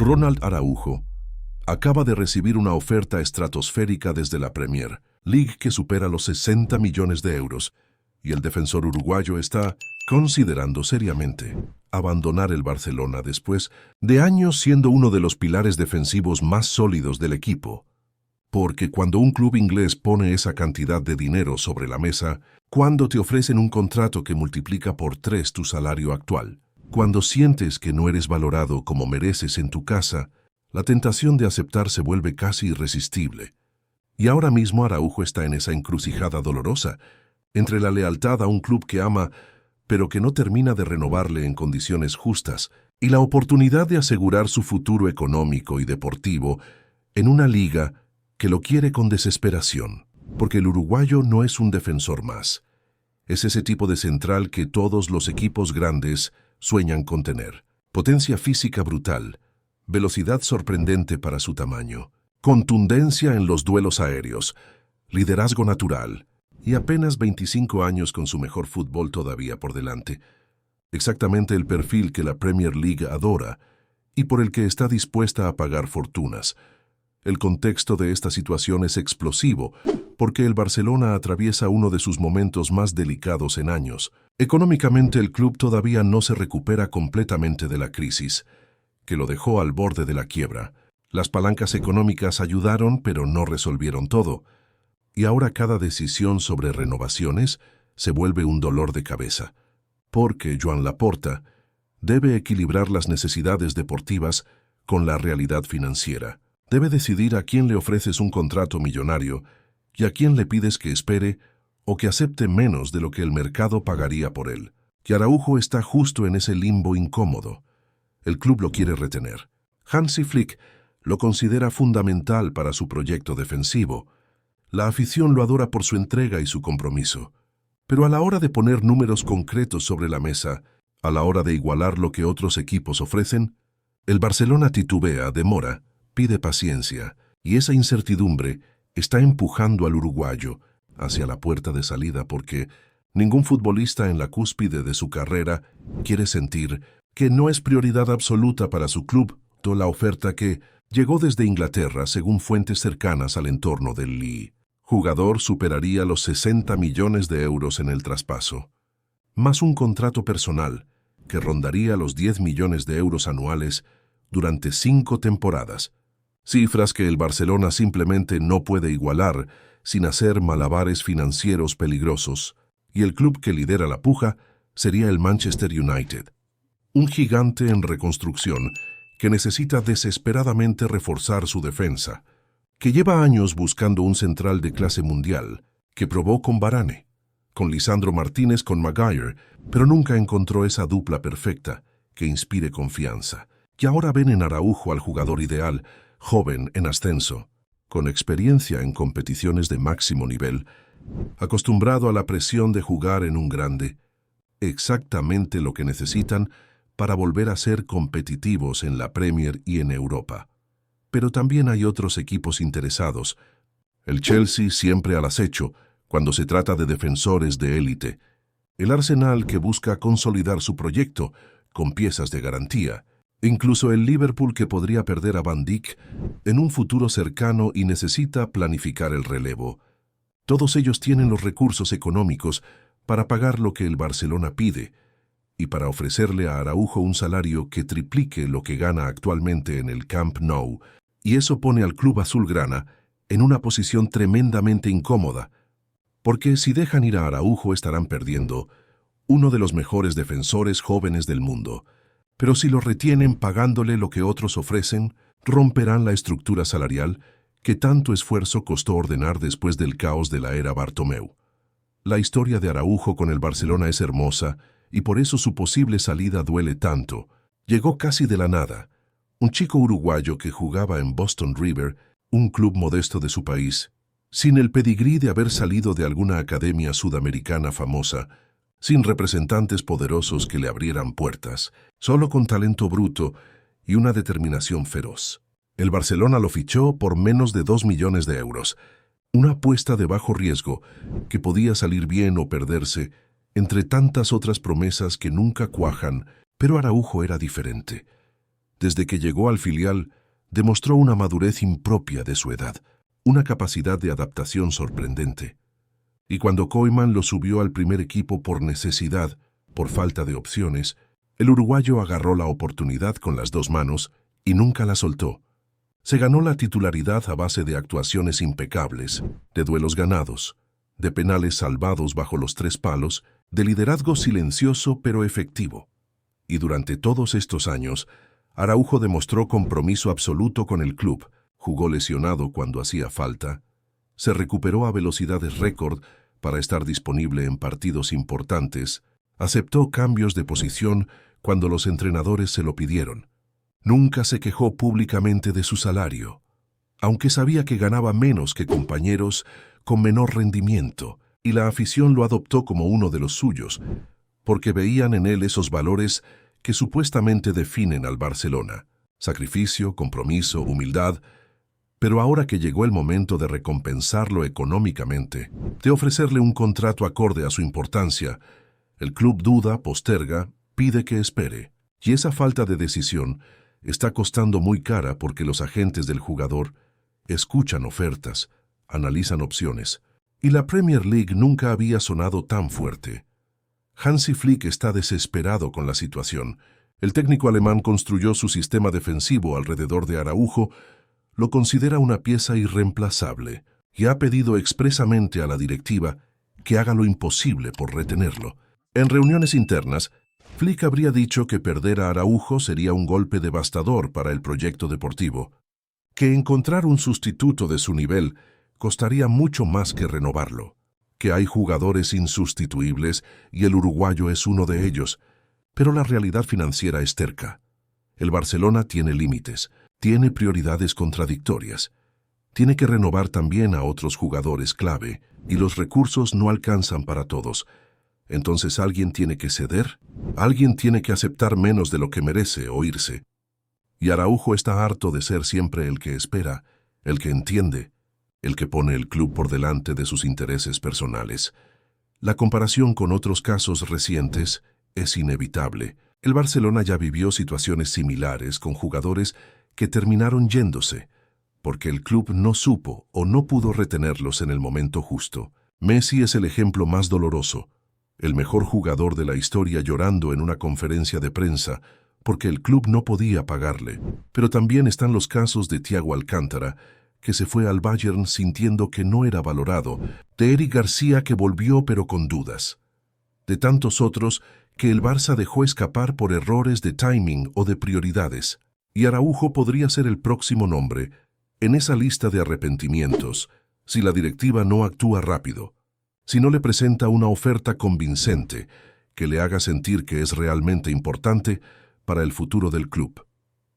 Ronald Araujo acaba de recibir una oferta estratosférica desde la Premier League que supera los 60 millones de euros, y el defensor uruguayo está considerando seriamente abandonar el Barcelona después de años siendo uno de los pilares defensivos más sólidos del equipo. Porque cuando un club inglés pone esa cantidad de dinero sobre la mesa, cuando te ofrecen un contrato que multiplica por 3 tu salario actual, cuando sientes que no eres valorado como mereces en tu casa, la tentación de aceptar se vuelve casi irresistible. Y ahora mismo Araujo está en esa encrucijada dolorosa, entre la lealtad a un club que ama, pero que no termina de renovarle en condiciones justas, y la oportunidad de asegurar su futuro económico y deportivo en una liga que lo quiere con desesperación, porque el uruguayo no es un defensor más. Es ese tipo de central que todos los equipos grandes sueñan con tener. Potencia física brutal, velocidad sorprendente para su tamaño, contundencia en los duelos aéreos, liderazgo natural y apenas 25 años con su mejor fútbol todavía por delante. Exactamente el perfil que la Premier League adora y por el que está dispuesta a pagar fortunas. El contexto de esta situación es explosivo porque el Barcelona atraviesa uno de sus momentos más delicados en años. Económicamente el club todavía no se recupera completamente de la crisis, que lo dejó al borde de la quiebra. Las palancas económicas ayudaron, pero no resolvieron todo. Y ahora cada decisión sobre renovaciones se vuelve un dolor de cabeza, porque Joan Laporta debe equilibrar las necesidades deportivas con la realidad financiera. Debe decidir a quién le ofreces un contrato millonario y a quién le pides que espere o que acepte menos de lo que el mercado pagaría por él. Y Araujo está justo en ese limbo incómodo. El club lo quiere retener. Hansi Flick lo considera fundamental para su proyecto defensivo. La afición lo adora por su entrega y su compromiso. Pero a la hora de poner números concretos sobre la mesa, a la hora de igualar lo que otros equipos ofrecen, el Barcelona titubea, demora, pide paciencia, y esa incertidumbre está empujando al uruguayo hacia la puerta de salida porque ningún futbolista en la cúspide de su carrera quiere sentir que no es prioridad absoluta para su club toda la oferta que llegó desde Inglaterra según fuentes cercanas al entorno del Lille. Jugador superaría los 60 millones de euros en el traspaso, más un contrato personal que rondaría los 10 millones de euros anuales durante 5 temporadas, cifras que el Barcelona simplemente no puede igualar sin hacer malabares financieros peligrosos, y el club que lidera la puja sería el Manchester United, un gigante en reconstrucción que necesita desesperadamente reforzar su defensa, que lleva años buscando un central de clase mundial, que probó con Varane, con Lisandro Martínez, con Maguire, pero nunca encontró esa dupla perfecta que inspire confianza. Y ahora ven en Araujo al jugador ideal, joven en ascenso, con experiencia en competiciones de máximo nivel, acostumbrado a la presión de jugar en un grande, exactamente lo que necesitan para volver a ser competitivos en la Premier y en Europa. Pero también hay otros equipos interesados. El Chelsea siempre al acecho cuando se trata de defensores de élite. El Arsenal que busca consolidar su proyecto con piezas de garantía. Incluso el Liverpool que podría perder a Van Dijk en un futuro cercano y necesita planificar el relevo. Todos ellos tienen los recursos económicos para pagar lo que el Barcelona pide y para ofrecerle a Araujo un salario que triplique lo que gana actualmente en el Camp Nou, y eso pone al club azulgrana en una posición tremendamente incómoda, porque si dejan ir a Araujo estarán perdiendo uno de los mejores defensores jóvenes del mundo. Pero si lo retienen pagándole lo que otros ofrecen, romperán la estructura salarial que tanto esfuerzo costó ordenar después del caos de la era Bartomeu. La historia de Araujo con el Barcelona es hermosa y por eso su posible salida duele tanto. Llegó casi de la nada. Un chico uruguayo que jugaba en Boston River, un club modesto de su país, sin el pedigrí de haber salido de alguna academia sudamericana famosa, sin representantes poderosos que le abrieran puertas, solo con talento bruto y una determinación feroz. El Barcelona lo fichó por menos de 2 millones de euros, una apuesta de bajo riesgo que podía salir bien o perderse entre tantas otras promesas que nunca cuajan, pero Araujo era diferente. Desde que llegó al filial, demostró una madurez impropia de su edad, una capacidad de adaptación sorprendente. Y cuando Koeman lo subió al primer equipo por necesidad, por falta de opciones, el uruguayo agarró la oportunidad con las dos manos y nunca la soltó. Se ganó la titularidad a base de actuaciones impecables, de duelos ganados, de penales salvados bajo los tres palos, de liderazgo silencioso pero efectivo. Y durante todos estos años, Araujo demostró compromiso absoluto con el club, jugó lesionado cuando hacía falta, se recuperó a velocidades récord para estar disponible en partidos importantes, aceptó cambios de posición cuando los entrenadores se lo pidieron. Nunca se quejó públicamente de su salario, aunque sabía que ganaba menos que compañeros con menor rendimiento, y la afición lo adoptó como uno de los suyos, porque veían en él esos valores que supuestamente definen al Barcelona: sacrificio, compromiso, humildad. Pero ahora que llegó el momento de recompensarlo económicamente, de ofrecerle un contrato acorde a su importancia, el club duda, posterga, pide que espere. Y esa falta de decisión está costando muy cara porque los agentes del jugador escuchan ofertas, analizan opciones. Y la Premier League nunca había sonado tan fuerte. Hansi Flick está desesperado con la situación. El técnico alemán construyó su sistema defensivo alrededor de Araujo, lo considera una pieza irreemplazable y ha pedido expresamente a la directiva que haga lo imposible por retenerlo. En reuniones internas, Flick habría dicho que perder a Araujo sería un golpe devastador para el proyecto deportivo, que encontrar un sustituto de su nivel costaría mucho más que renovarlo, que hay jugadores insustituibles y el uruguayo es uno de ellos, pero la realidad financiera es terca. El Barcelona tiene límites, tiene prioridades contradictorias, tiene que renovar también a otros jugadores clave y los recursos no alcanzan para todos. Entonces alguien tiene que ceder, alguien tiene que aceptar menos de lo que merece o irse. Y Araujo está harto de ser siempre el que espera, el que entiende, el que pone el club por delante de sus intereses personales. La comparación con otros casos recientes es inevitable. El Barcelona ya vivió situaciones similares con jugadores que terminaron yéndose, porque el club no supo o no pudo retenerlos en el momento justo. Messi es el ejemplo más doloroso, el mejor jugador de la historia llorando en una conferencia de prensa porque el club no podía pagarle. Pero también están los casos de Thiago Alcántara, que se fue al Bayern sintiendo que no era valorado, de Eric García que volvió pero con dudas, de tantos otros que el Barça dejó escapar por errores de timing o de prioridades. Y Araujo podría ser el próximo nombre en esa lista de arrepentimientos si la directiva no actúa rápido, si no le presenta una oferta convincente que le haga sentir que es realmente importante para el futuro del club.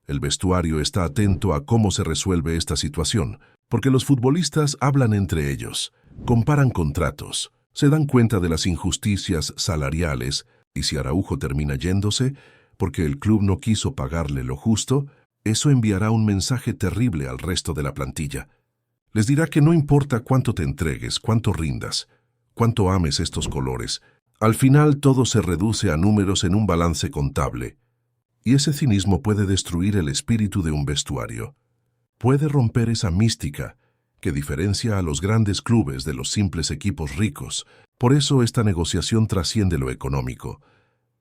El vestuario está atento a cómo se resuelve esta situación, porque los futbolistas hablan entre ellos, comparan contratos, se dan cuenta de las injusticias salariales y si Araujo termina yéndose, porque el club no quiso pagarle lo justo, eso enviará un mensaje terrible al resto de la plantilla. Les dirá que no importa cuánto te entregues, cuánto rindas, cuánto ames estos colores, al final todo se reduce a números en un balance contable. Y ese cinismo puede destruir el espíritu de un vestuario. Puede romper esa mística que diferencia a los grandes clubes de los simples equipos ricos. Por eso esta negociación trasciende lo económico.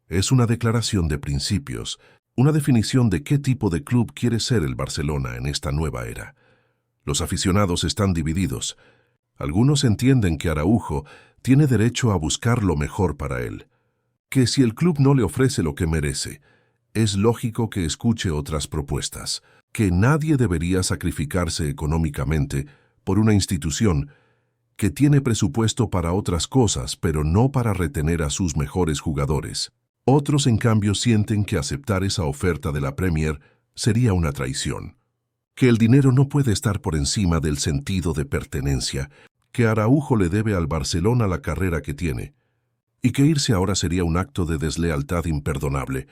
Es una declaración de principios, una definición de qué tipo de club quiere ser el Barcelona en esta nueva era. Los aficionados están divididos. Algunos entienden que Araujo tiene derecho a buscar lo mejor para él, que si el club no le ofrece lo que merece, es lógico que escuche otras propuestas, que nadie debería sacrificarse económicamente por una institución que tiene presupuesto para otras cosas, pero no para retener a sus mejores jugadores. Otros, en cambio, sienten que aceptar esa oferta de la Premier sería una traición, que el dinero no puede estar por encima del sentido de pertenencia, que Araujo le debe al Barcelona la carrera que tiene, y que irse ahora sería un acto de deslealtad imperdonable.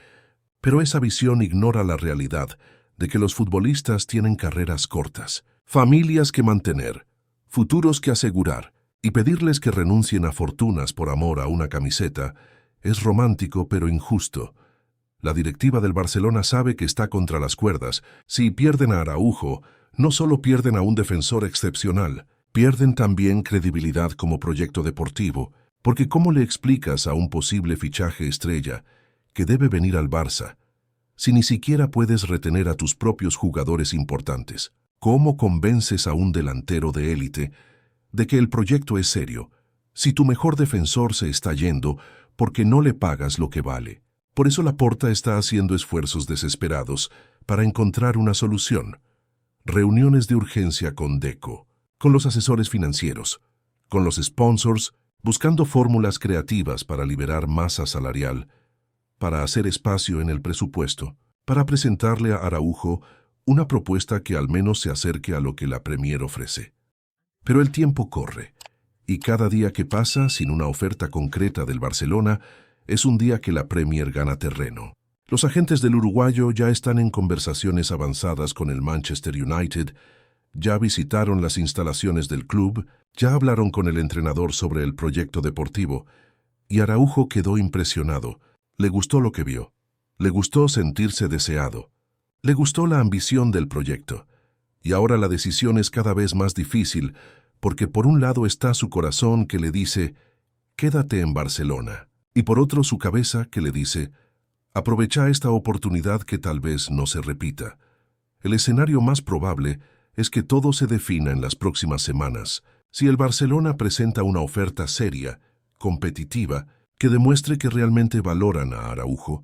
Pero esa visión ignora la realidad de que los futbolistas tienen carreras cortas, familias que mantener, futuros que asegurar, y pedirles que renuncien a fortunas por amor a una camiseta es romántico pero injusto. La directiva del Barcelona sabe que está contra las cuerdas. Si pierden a Araujo, no solo pierden a un defensor excepcional, pierden también credibilidad como proyecto deportivo, porque ¿cómo le explicas a un posible fichaje estrella que debe venir al Barça si ni siquiera puedes retener a tus propios jugadores importantes? ¿Cómo convences a un delantero de élite de que el proyecto es serio si tu mejor defensor se está yendo porque no le pagas lo que vale? Por eso Laporta está haciendo esfuerzos desesperados para encontrar una solución. Reuniones de urgencia con Deco, con los asesores financieros, con los sponsors, buscando fórmulas creativas para liberar masa salarial, para hacer espacio en el presupuesto, para presentarle a Araujo una propuesta que al menos se acerque a lo que la Premier ofrece. Pero el tiempo corre, y cada día que pasa sin una oferta concreta del Barcelona es un día que la Premier gana terreno. Los agentes del uruguayo ya están en conversaciones avanzadas con el Manchester United, ya visitaron las instalaciones del club, ya hablaron con el entrenador sobre el proyecto deportivo, y Araujo quedó impresionado. Le gustó lo que vio, le gustó sentirse deseado, le gustó la ambición del proyecto. Y ahora la decisión es cada vez más difícil, porque por un lado está su corazón que le dice, quédate en Barcelona, y por otro su cabeza que le dice, aprovecha esta oportunidad que tal vez no se repita. El escenario más probable es que todo se defina en las próximas semanas. Si el Barcelona presenta una oferta seria, competitiva, que demuestre que realmente valoran a Araujo,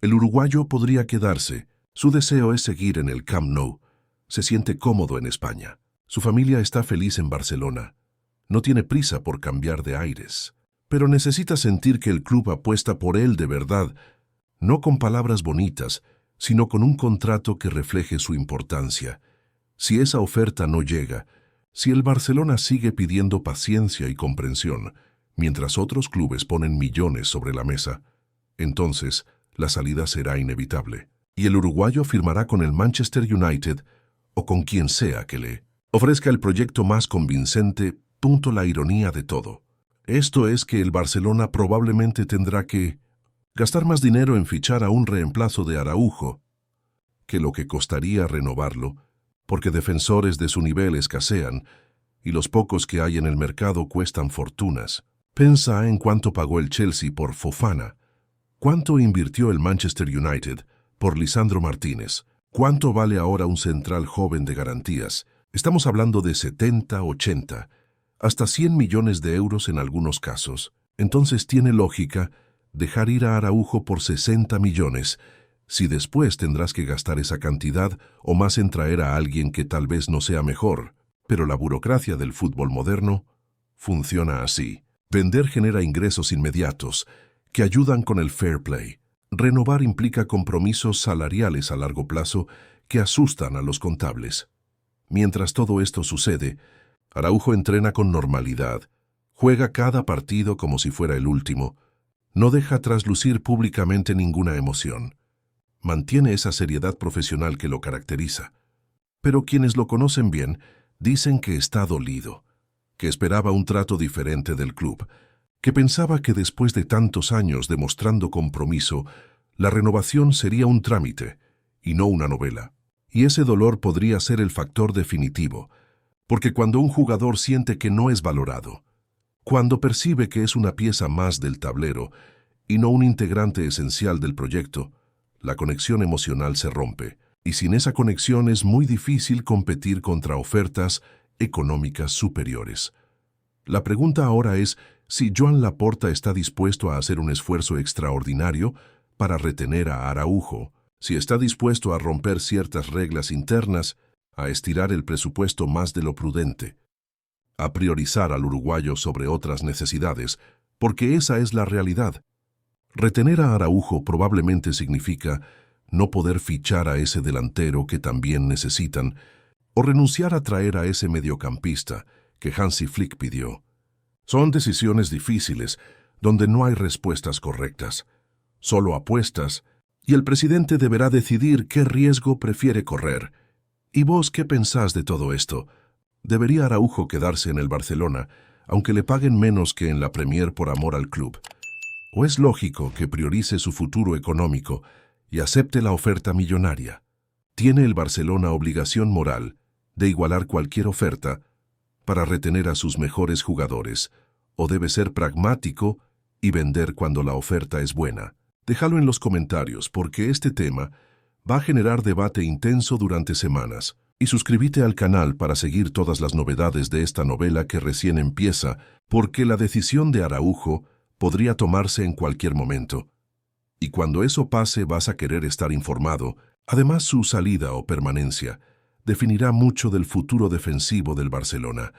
el uruguayo podría quedarse. Su deseo es seguir en el Camp Nou. Se siente cómodo en España. Su familia está feliz en Barcelona. No tiene prisa por cambiar de aires, pero necesita sentir que el club apuesta por él de verdad, no con palabras bonitas, sino con un contrato que refleje su importancia. Si esa oferta no llega, si el Barcelona sigue pidiendo paciencia y comprensión, mientras otros clubes ponen millones sobre la mesa, entonces la salida será inevitable, y el uruguayo firmará con el Manchester United o con quien sea que le ofrezca el proyecto más convincente. La ironía de todo esto es que el Barcelona probablemente tendrá que gastar más dinero en fichar a un reemplazo de Araujo que lo que costaría renovarlo, porque defensores de su nivel escasean y los pocos que hay en el mercado cuestan fortunas. Pensa en cuánto pagó el Chelsea por Fofana, cuánto invirtió el Manchester United por Lisandro Martínez, cuánto vale ahora un central joven de garantías. Estamos hablando de 70, 80, hasta 100 millones de euros en algunos casos. Entonces tiene lógica dejar ir a Araujo por 60 millones, si después tendrás que gastar esa cantidad o más en traer a alguien que tal vez no sea mejor. Pero la burocracia del fútbol moderno funciona así. Vender genera ingresos inmediatos que ayudan con el fair play. Renovar implica compromisos salariales a largo plazo que asustan a los contables. Mientras todo esto sucede, Araujo entrena con normalidad, juega cada partido como si fuera el último, no deja traslucir públicamente ninguna emoción. Mantiene esa seriedad profesional que lo caracteriza. Pero quienes lo conocen bien dicen que está dolido, que esperaba un trato diferente del club, que pensaba que después de tantos años demostrando compromiso, la renovación sería un trámite y no una novela. Y ese dolor podría ser el factor definitivo, porque cuando un jugador siente que no es valorado, cuando percibe que es una pieza más del tablero y no un integrante esencial del proyecto, la conexión emocional se rompe, y sin esa conexión es muy difícil competir contra ofertas económicas superiores. La pregunta ahora es si Joan Laporta está dispuesto a hacer un esfuerzo extraordinario para retener a Araujo, si está dispuesto a romper ciertas reglas internas, a estirar el presupuesto más de lo prudente, a priorizar al uruguayo sobre otras necesidades, porque esa es la realidad. Retener a Araujo probablemente significa no poder fichar a ese delantero que también necesitan, o renunciar a traer a ese mediocampista que Hansi Flick pidió. Son decisiones difíciles, donde no hay respuestas correctas, solo apuestas, y el presidente deberá decidir qué riesgo prefiere correr. ¿Y vos qué pensás de todo esto? ¿Debería Araujo quedarse en el Barcelona, aunque le paguen menos que en la Premier por amor al club? ¿O es lógico que priorice su futuro económico y acepte la oferta millonaria? ¿Tiene el Barcelona obligación moral de igualar cualquier oferta para retener a sus mejores jugadores, o debe ser pragmático y vender cuando la oferta es buena? Déjalo en los comentarios porque este tema va a generar debate intenso durante semanas. Y suscríbete al canal para seguir todas las novedades de esta novela que recién empieza, porque la decisión de Araujo podría tomarse en cualquier momento. Y cuando eso pase vas a querer estar informado. Además, su salida o permanencia definirá mucho del futuro defensivo del Barcelona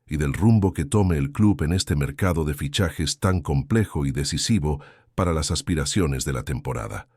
y del rumbo que tome el club en este mercado de fichajes tan complejo y decisivo para las aspiraciones de la temporada.